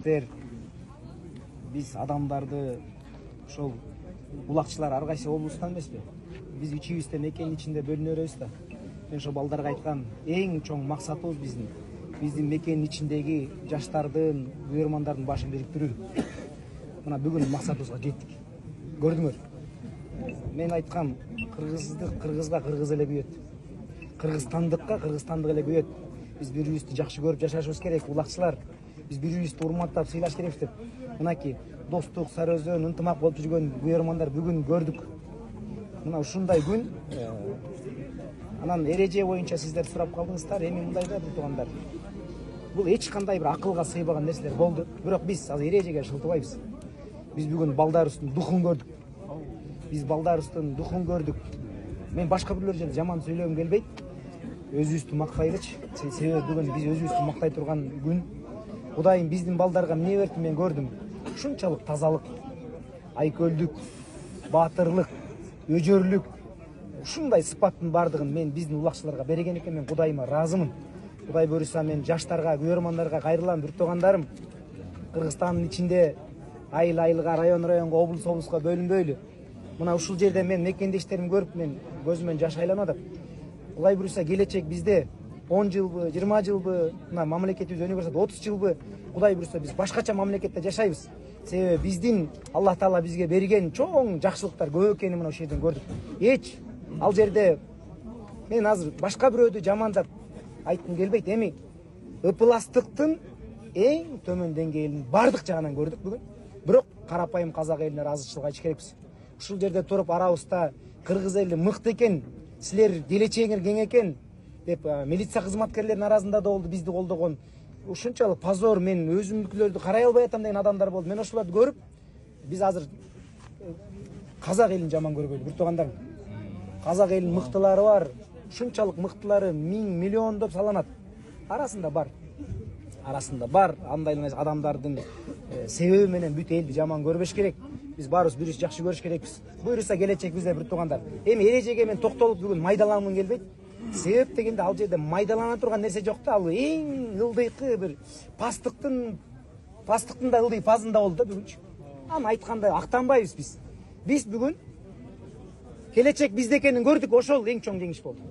журналисттер, биз адамдарды ошол булакчылар ар кайсы облустан эмеспи? Биз үчүбүз да мекенин ичинде бөлүнө беребиз да. Мен ошо балдарга айткам, эң чоң максатыбыз биздин мекенин ичиндеги жаштардын, күйөрмандардын башын бириктирүү. Мына бүгүн максатыбызга жеттик. Көрдүңөр? Мен айткам, кыргызга кыргыз эле күйөт. Кыргызстандыкка кыргызстандык эле күйөт. Биз бири-бирибизди жакшы көрүп жашашыбыз керек, улакчылар. Биз бири-бирибизди урматтап, сыйлаш керекпиз деп. Мынакей достук, сары өзөн, ынтымак болуп жүргөн күйөрмандар бүгүн көрдүк. Мына ушундай күн. Анан эреже боюнча сиздер сурап калдыңыздар. Эми мындай да бир туугандар. Бул эч кандай бир акылга сыйбаган нерселер болду. Бирок биз азыр эрежеге шылтыбайбыз. Биз бүгүн балдарыбыздын духун көрдүк. Мен башка бирлер жерде жаман сүйлөгүм келбейт. Өзүбүздү мактайлычы. Себеби бүгүн биз өзүбүздү мактай турган күн. Кудайым биздин балдарга эмне берди мен көрдүм. Ушунчалык тазалык, айкөлдүк, баатырлык, өжөрлүк, ушундай сыпаттын бардыгын мен биздин улакчыларга берген экен. Мен Кудайыма ыраазымын. Кудай буйруса мен жаштарга, күйөрмандарга кайрылам, бир туугандарым. Кыргызстандын ичинде айыл-айылга, район-районго, облус-облуска бөлүнбөйлү. Мына ушул жерде мен мекендештеримди көрүп, мен көзүмөн жаш айланат. Кудай буйруса келечек бизде 10 жылбы, 20 жылбы, мына мамлекетибиз өнүгө баштады, 30 жылбы, Кудай буйруса биз башкача мамлекетте жашайбыз. Себеби биздин Аллах Таала бизге берген чоң жакшылыктар көп экенин мына ошол жерден көрдүк. Эч ал жерде мен азыр башка бирөөдү жамандап айткым келбейт. Эми ыпыластыктын эң төмөн деңгээлин бардык жагынан көрдүк бүгүн. Бирок карапайым казак элине ыраазычылык айтыш керекпиз. Ушул жерде туруп арабызда кыргыз эли мыкты экен, силер келечегиңер кең экен деп милиция кызматкерлеринин арасында да болду, бизди колдогон. Ушунчалык позор, мен өзүмдүкүлөрдү карай албай атам деген адамдар болду. Мен ошолорду көрүп, биз азыр казак элин жаман көрбөйлү, бир туугандар. Казак элинин мыктылары бар, ушунчалык мыктылары миллиондоп саланат. Арасында бар андай адамдардын себеби менен бүт элди жаман көрбөш керек. Биз баарыбыз бирибизди жакшы көрүш керекпиз. Буйруса келечек бизде, бир туугандар. Эми эрежеге мен токтолуп бүгүн майдалангым келбейт. Себеп дегенде ал жерде майдалана турган нерсе жок да. Ал эң ылдыйкы бир пастыктын да ылдый пазында болду да бүгүнчү. Аны айтканда актанбайбыз биз. Биз бүгүн келечек бизде экенин көрдүк, ошол эң чоң жеңиш болду.